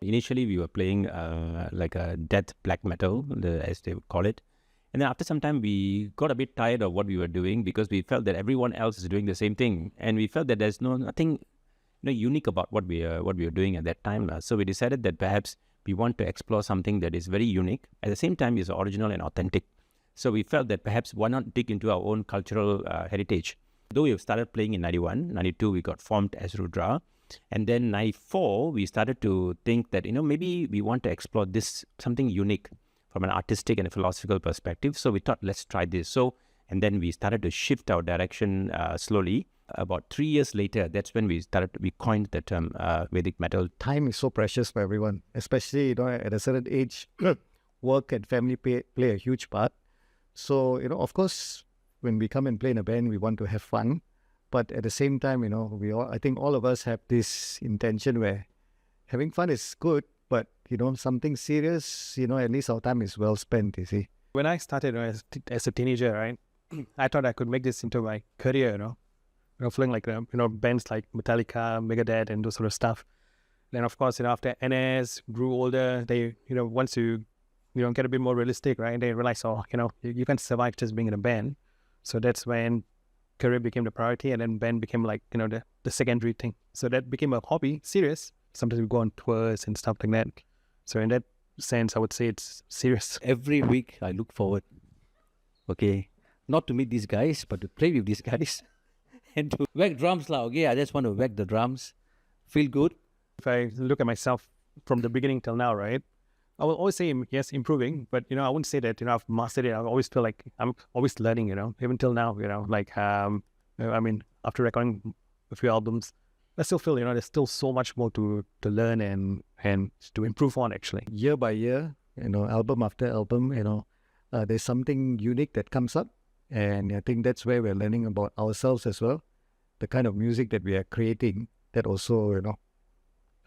Initially, we were playing like a death black metal, as they would call it. And then after some time, we got a bit tired of what we were doing because we felt that everyone else is doing the same thing. And we felt that there's nothing unique about what we were doing at that time. So we decided that perhaps we want to explore something that is very unique. At the same time, is original and authentic. So we felt that perhaps why not dig into our own cultural heritage. Though we started playing in 91, 92, we got formed as Rudra. And then 94, we started to think that, maybe we want to explore this, something unique from an artistic and a philosophical perspective. So we thought, let's try this. And then we started to shift our direction slowly. About 3 years later, that's when we coined the term Vedic Metal. Time is so precious for everyone, especially, at a certain age, work and family play a huge part. So, of course, when we come and play in a band, we want to have fun. But at the same time, I think all of us have this intention where having fun is good, but, something serious, at least our time is well spent, you see. When I started as a teenager, right, I thought I could make this into my career, playing like, bands like Metallica, Megadeth, and those sort of stuff. Then, of course, after NS, grew older, they, once you, get a bit more realistic, right, they realize, you can't survive just being in a band. So that's when career became the priority, and then band became like, the secondary thing. So that became a hobby, serious. Sometimes we go on tours and stuff like that. So in that sense, I would say it's serious. Every week I look forward, not to meet these guys, but to play with these guys and to whack drums lah. I just want to whack the drums, feel good. If I look at myself from the beginning till now, right, I will always say, yes, improving, but, I wouldn't say that, I've mastered it. I always feel like I'm always learning, even till now, after recording a few albums, I still feel, there's still so much more to learn and to improve on, actually. Year by year, album after album, there's something unique that comes up. And I think that's where we're learning about ourselves as well. The kind of music that we are creating that also,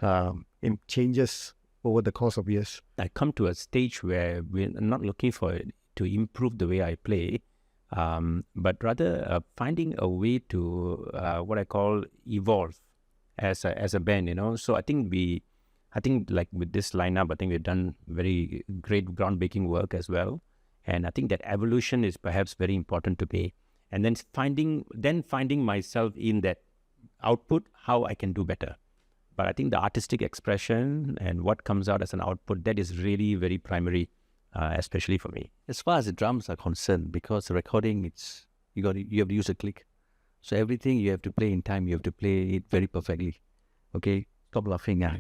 it changes over the course of years. I come to a stage where we're not looking for it to improve the way I play, but rather finding a way to what I call evolve as a band. So I think like with this lineup, I think we've done very great groundbreaking work as well, and I think that evolution is perhaps very important to me. And then finding myself in that output, how I can do better. But I think the artistic expression and what comes out as an output, that is really very primary, especially for me. As far as the drums are concerned, because recording, you have to use a click. So everything you have to play in time, you have to play it very perfectly. Okay? Stop laughing now.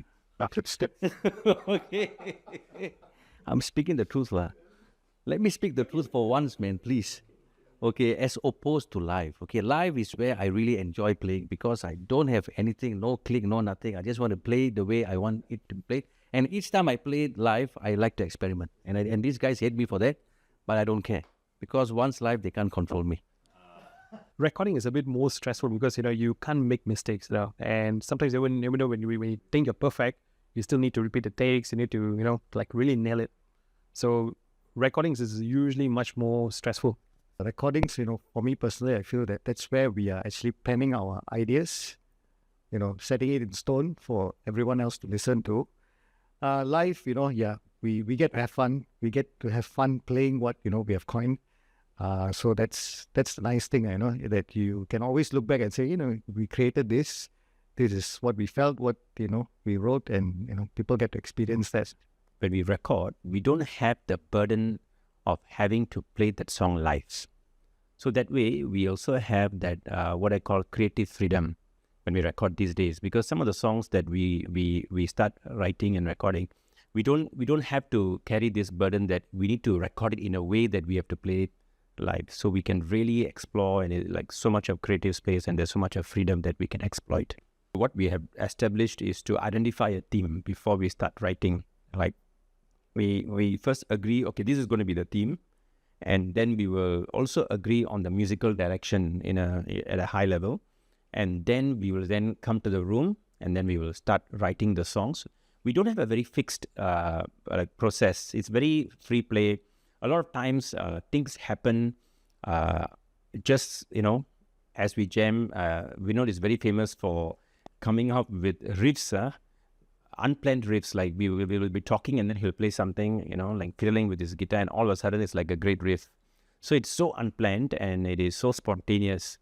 Okay. I'm speaking the truth. Let me speak the truth for once, man, please. Okay, as opposed to live. Okay, live is where I really enjoy playing because I don't have anything, no click, no nothing. I just want to play the way I want it to play. And each time I play live, I like to experiment. And these guys hate me for that, but I don't care. Because once live, they can't control me. Recording is a bit more stressful because, you can't make mistakes, And sometimes even though when you think you're perfect, you still need to repeat the takes. You need to, really nail it. So recordings is usually much more stressful. Recordings, for me personally, I feel that that's where we are actually planning our ideas, setting it in stone for everyone else to listen to. Live, we get to have fun. We get to have fun playing what, we have coined. So that's the nice thing, that you can always look back and say, we created this. This is what we felt, what, we wrote, and, people get to experience that. When we record, we don't have the burden of having to play that song live. So that way, we also have that what I call creative freedom when we record these days. Because some of the songs that we start writing and recording, we don't have to carry this burden that we need to record it in a way that we have to play it live. So we can really explore, and it's like so much of creative space, and there's so much of freedom that we can exploit. What we have established is to identify a theme before we start writing. Like we first agree, okay, this is going to be the theme. And then we will also agree on the musical direction at a high level. And then we will then come to the room, and then we will start writing the songs. We don't have a very fixed process. It's very free play. A lot of times things happen just, as we jam. Vinod is very famous for coming up with riffs unplanned riffs. Like we will be talking and then he'll play something, like fiddling with his guitar, and all of a sudden it's like a great riff. So it's so unplanned and it is so spontaneous.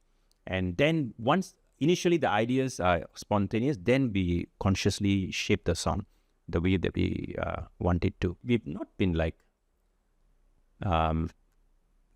And then once initially the ideas are spontaneous, then we consciously shape the song the way that we want it to. We've not been like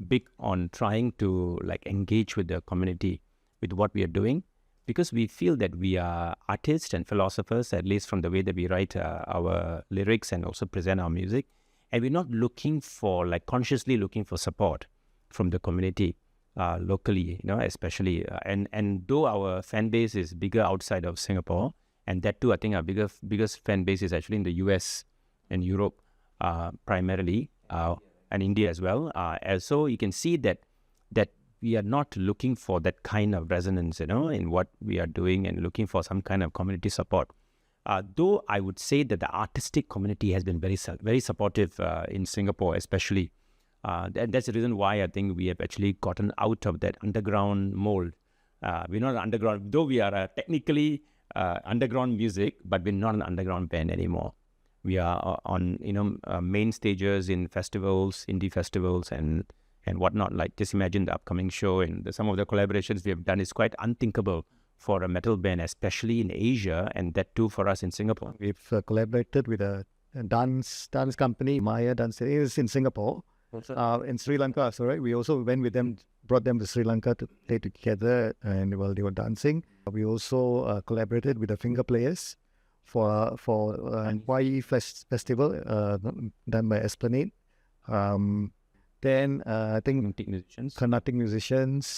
big on trying to like engage with the community with what we are doing, because we feel that we are artists and philosophers, at least from the way that we write our lyrics and also present our music. And we're not looking for, like consciously looking for support from the community locally, especially. And though our fan base is bigger outside of Singapore, and that too, I think our biggest fan base is actually in the US and Europe primarily, and India as well. And so you can see that we are not looking for that kind of resonance, in what we are doing, and looking for some kind of community support. Though I would say that the artistic community has been very supportive in Singapore, especially. And that's the reason why I think we have actually gotten out of that underground mold. We're not underground, though we are technically underground music, but we're not an underground band anymore. We are on, main stages in festivals, indie festivals, and whatnot. Like, just imagine the upcoming show, and some of the collaborations we have done is quite unthinkable for a metal band, especially in Asia, and that too for us in Singapore. We've collaborated with a dance company, Maya Dance. It is in Singapore, in Sri Lanka. So right, we also went with them, brought them to Sri Lanka to play together, and while they were dancing, we also collaborated with the finger players for Hawaii festival done by Esplanade. Then I think Carnatic musicians.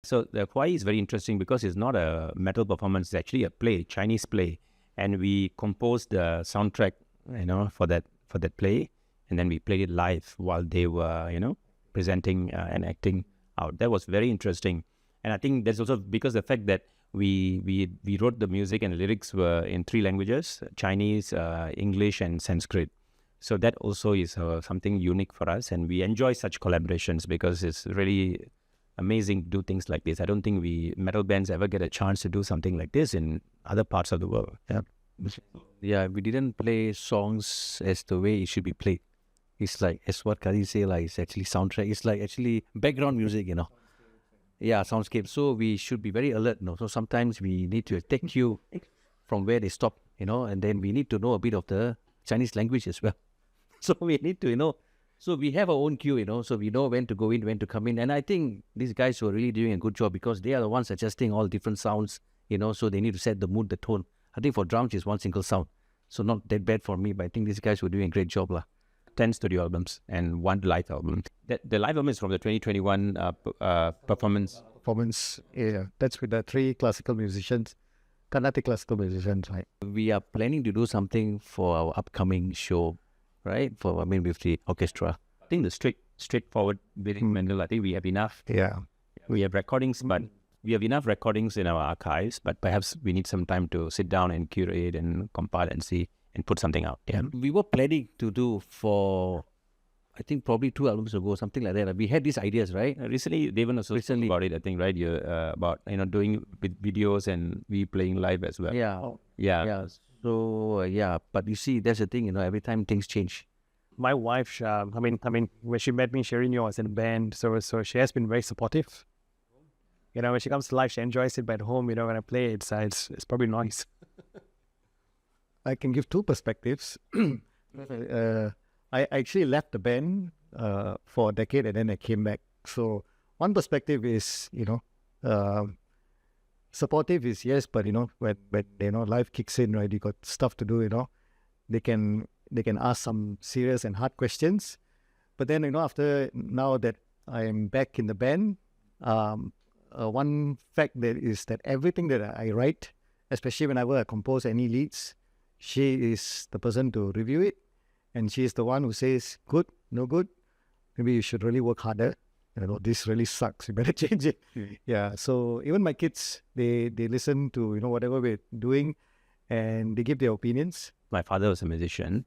So the Hawaii is very interesting because it's not a metal performance, it's actually a play, Chinese play. And we composed the soundtrack, for that play. And then we played it live while they were, presenting and acting out. That was very interesting. And I think that's also because the fact that we wrote the music and the lyrics were in 3 languages, Chinese, English, and Sanskrit. So that also is something unique for us. And we enjoy such collaborations because it's really amazing to do things like this. I don't think metal bands ever get a chance to do something like this in other parts of the world. Yeah, we didn't play songs as the way it should be played. It's like, as what Kathir say, like it's actually soundtrack. It's like actually background music, Yeah, soundscape. So we should be very alert, So sometimes we need to take cue from where they stop, and then we need to know a bit of the Chinese language as well. So we need to, so we have our own cue, so we know when to go in, when to come in. And I think these guys were really doing a good job because they are the ones adjusting all different sounds, so they need to set the mood, the tone. I think for drums, it's one single sound. So not that bad for me, but I think these guys were doing a great job. 10 studio albums and 1 live album. The live album is from the 2021 performance. Yeah. That's with the 3 classical musicians, Carnatic classical musicians, right? We are planning to do something for our upcoming show, right? With the orchestra. I think the straightforward Vedic Metal, I think we have enough. Yeah. We have recordings, but we have enough recordings in our archives, but perhaps we need some time to sit down and curate and compile and see and put something out. Yeah. We were planning to do for I think probably 2 albums ago, something like that. We had these ideas, right? Recently, Devan also spoke about it, I think, right? You about doing videos and we playing live as well. Yeah. Yeah. So but you see, that's the thing. Every time things change. My wife, I mean, when she met me, she already knew I was in a band, so she has been very supportive. When she comes to live, she enjoys it. But at home, when I play, it's probably noise. I can give two perspectives. I actually left the band for a decade and then I came back. So one perspective is, supportive is yes, but when life kicks in, right, you got stuff to do, they can ask some serious and hard questions. But then, after now that I am back in the band, one fact that is that everything that I write, especially whenever I compose any leads, she is the person to review it. And she is the one who says, good, no good, maybe you should really work harder. This really sucks, you better change it. Yeah, so even my kids, they listen to, whatever we're doing and they give their opinions. My father was a musician.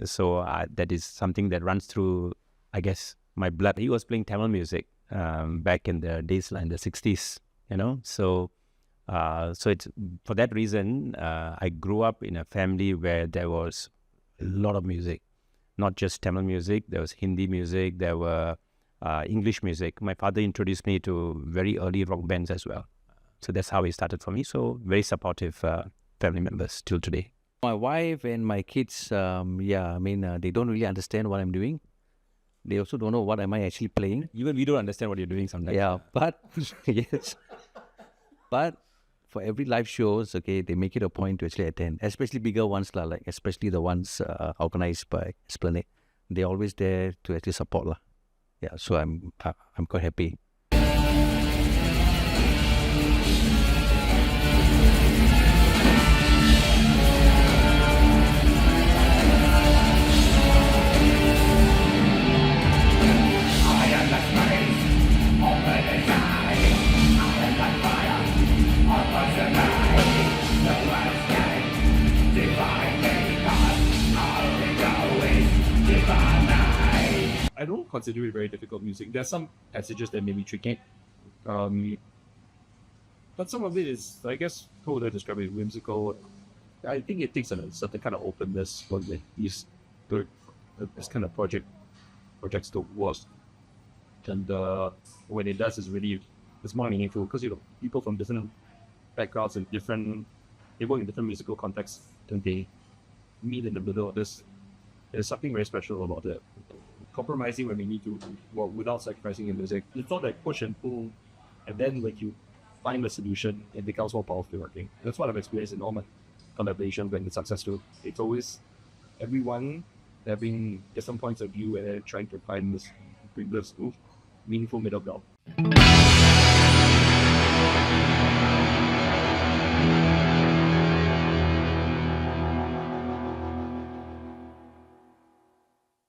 So that is something that runs through, I guess, my blood. He was playing Tamil music back in the days, in the 60s, So it's for that reason, I grew up in a family where there was a lot of music, not just Tamil music. There was Hindi music, there were English music. My father introduced me to very early rock bands as well. So that's how it started for me. So very supportive family members till today. My wife and my kids, they don't really understand what I'm doing. They also don't know what am I actually playing. Even we don't understand what you're doing sometimes. Yeah, but yes. But for every live shows, okay, they make it a point to actually attend, especially bigger ones, especially the ones organized by Esplanade. They're always there to actually support. Yeah, so I'm quite happy. I don't consider it very difficult music. There's some passages that may be tricky. But some of it is, I guess, how would I describe it, whimsical. I think it takes a certain kind of openness for this kind of projects to work. And when it does, it's more meaningful because people from different backgrounds and they work in different musical contexts, and they meet in the middle of this. There's something very special about that. Compromising when we need to, without sacrificing the music. It's not like push and pull, and then when you find the solution, it becomes more powerful, I think. That's what I've experienced in all my collaborations when it's successful. It's always everyone having different points of view and then trying to find this meaningful middle ground.